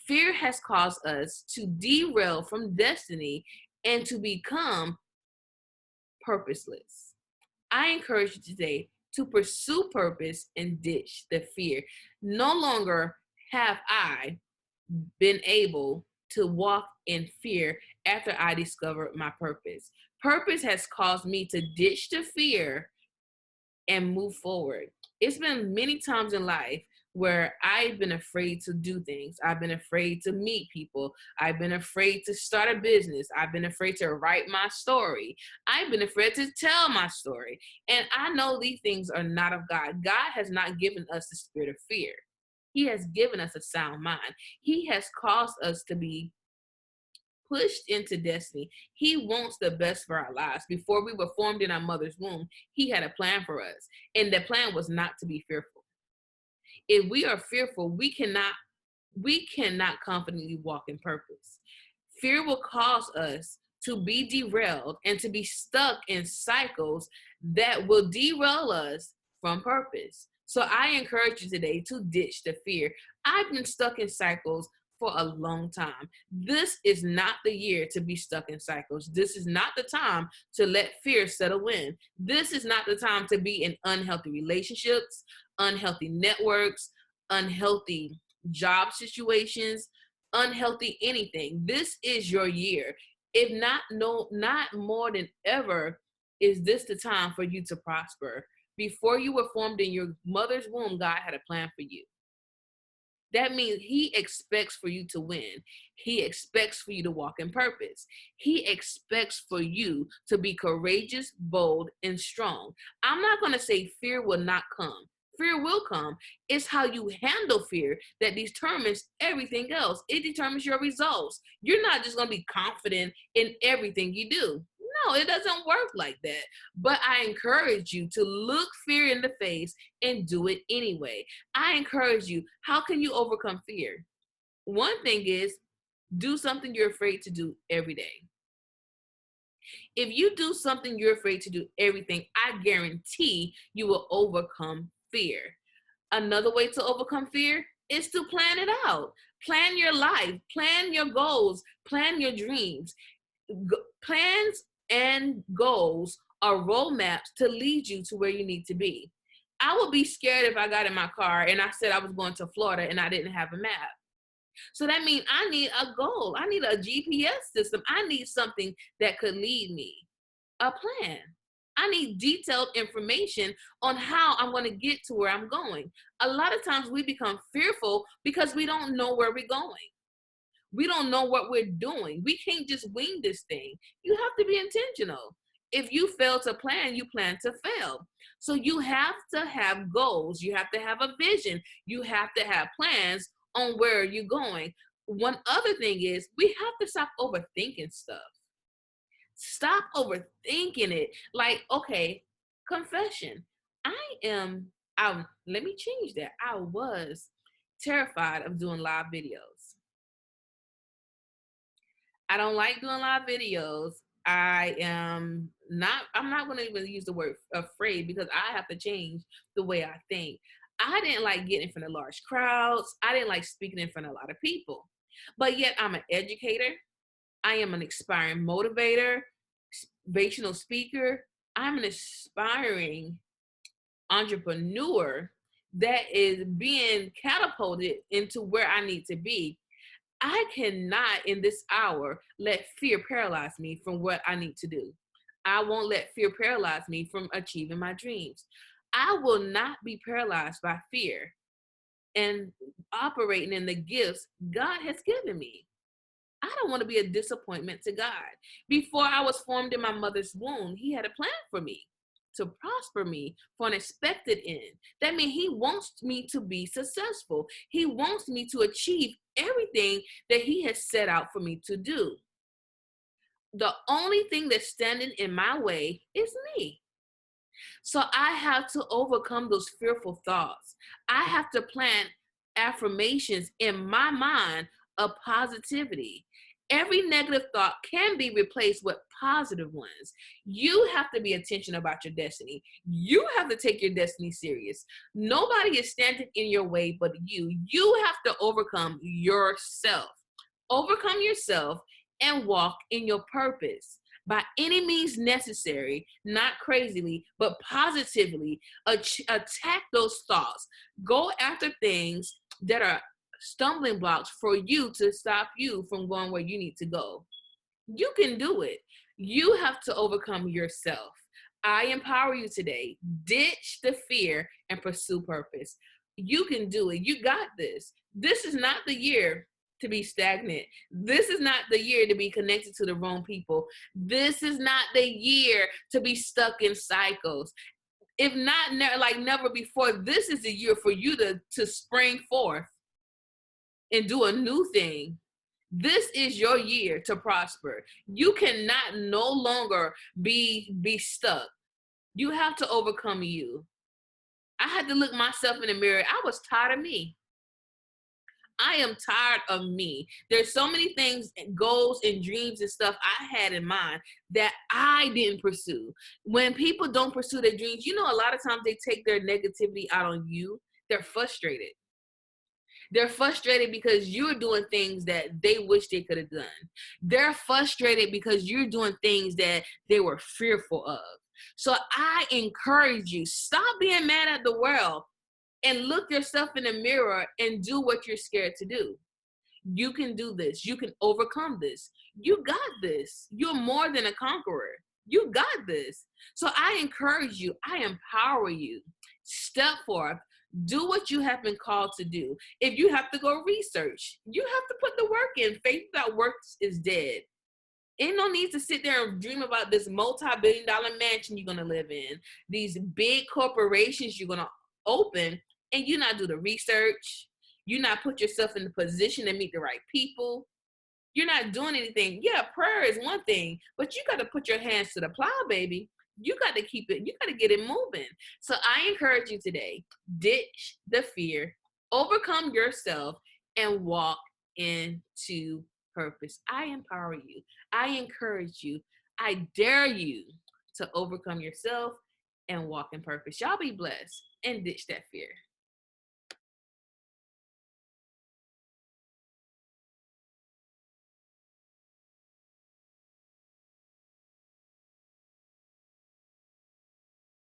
Fear has caused us to derail from destiny and to become purposeless. I encourage you today to pursue purpose and ditch the fear. No longer have I been able to walk in fear after I discovered my purpose. Purpose has caused me to ditch the fear and move forward. It's been many times in life where I've been afraid to do things. I've been afraid to meet people. I've been afraid to start a business. I've been afraid to write my story. I've been afraid to tell my story. And I know these things are not of God. God has not given us the spirit of fear. He has given us a sound mind. He has caused us to be pushed into destiny. He wants the best for our lives. Before we were formed in our mother's womb, he had a plan for us. And the plan was not to be fearful. If we are fearful, we cannot confidently walk in purpose. Fear will cause us to be derailed and to be stuck in cycles that will derail us from purpose. So I encourage you today to ditch the fear. I've been stuck in cycles for a long time. This is not the year to be stuck in cycles. This is not the time to let fear settle in. This is not the time to be in unhealthy relationships, unhealthy networks, unhealthy job situations, unhealthy anything. This is your year. If not more than ever, is this the time for you to prosper. Before you were formed in your mother's womb, God had a plan for you. That means he expects for you to win. He expects for you to walk in purpose. He expects for you to be courageous, bold, and strong. I'm not going to say fear will not come. Fear will come. It's how you handle fear that determines everything else. It determines your results. You're not just going to be confident in everything you do. No, it doesn't work like that. But I encourage you to look fear in the face and do it anyway. I encourage you, how can you overcome fear? One thing is, do something you're afraid to do every day. If you do something you're afraid to do everything, I guarantee you will overcome fear. Another way to overcome fear is to plan it out. Plan your life, plan your goals, plan your dreams. Plans and goals are roadmaps to lead you to where you need to be. I would be scared if I got in my car and I said I was going to Florida and I didn't have a map. So that means I need a goal. I need a GPS system. I need something that could lead me, a plan. I need detailed information on how I'm going to get to where I'm going. A lot of times we become fearful because we don't know where we're going. We don't know what we're doing. We can't just wing this thing. You have to be intentional. If you fail to plan, you plan to fail. So you have to have goals. You have to have a vision. You have to have plans on where you're going. One other thing is we have to stop overthinking stuff. Stop overthinking it. Like, okay, confession. Let me change that. I was terrified of doing live videos. I don't like doing live videos. I'm not going to even use the word afraid because I have to change the way I think. I didn't like getting in front of large crowds. I didn't like speaking in front of a lot of people. But yet I'm an educator. I am an inspiring motivator, motivational speaker. I'm an aspiring entrepreneur that is being catapulted into where I need to be. I cannot in this hour let fear paralyze me from what I need to do. I won't let fear paralyze me from achieving my dreams. I will not be paralyzed by fear and operating in the gifts God has given me. I don't want to be a disappointment to God. Before I was formed in my mother's womb, he had a plan for me to prosper me for an expected end. That means he wants me to be successful. He wants me to achieve everything that he has set out for me to do. The only thing that's standing in my way is me. So I have to overcome those fearful thoughts. I have to plant affirmations in my mind of positivity. Every negative thought can be replaced with positive ones. You have to be intentional about your destiny. You have to take your destiny serious. Nobody is standing in your way but you. You have to overcome yourself. Overcome yourself and walk in your purpose by any means necessary, not crazily, but positively. Attack those thoughts. Go after things that are stumbling blocks for you to stop you from going where you need to go. You can do it. You have to overcome yourself. I empower you today. Ditch the fear and pursue purpose. You can do it. You got this. This is not the year to be stagnant. This is not the year to be connected to the wrong people. This is not the year to be stuck in cycles. If not like never before, this is the year for you to spring forth and do a new thing. This is your year to prosper. You cannot no longer be stuck. You have to overcome you. I had to look myself in the mirror. I was tired of me. I am tired of me. There's so many things, goals and dreams and stuff I had in mind that I didn't pursue. When people don't pursue their dreams, a lot of times they take their negativity out on you. They're frustrated. They're frustrated because you're doing things that they wish they could have done. They're frustrated because you're doing things that they were fearful of. So I encourage you, stop being mad at the world and look yourself in the mirror and do what you're scared to do. You can do this. You can overcome this. You got this. You're more than a conqueror. You got this. So I encourage you. I empower you. Step forth. Do what you have been called to do. If you have to go research, you have to put the work in. Faith without works is dead. Ain't no need to sit there and dream about this multi-billion-dollar mansion you're going to live in, these big corporations you're going to open, and you not do the research. You not put yourself in the position to meet the right people. You're not doing anything. Yeah, prayer is one thing, but you got to put your hands to the plow, baby. You got to keep it. You got to get it moving. So I encourage you today, ditch the fear, overcome yourself, and walk into purpose. I empower you. I encourage you. I dare you to overcome yourself and walk in purpose. Y'all be blessed and ditch that fear.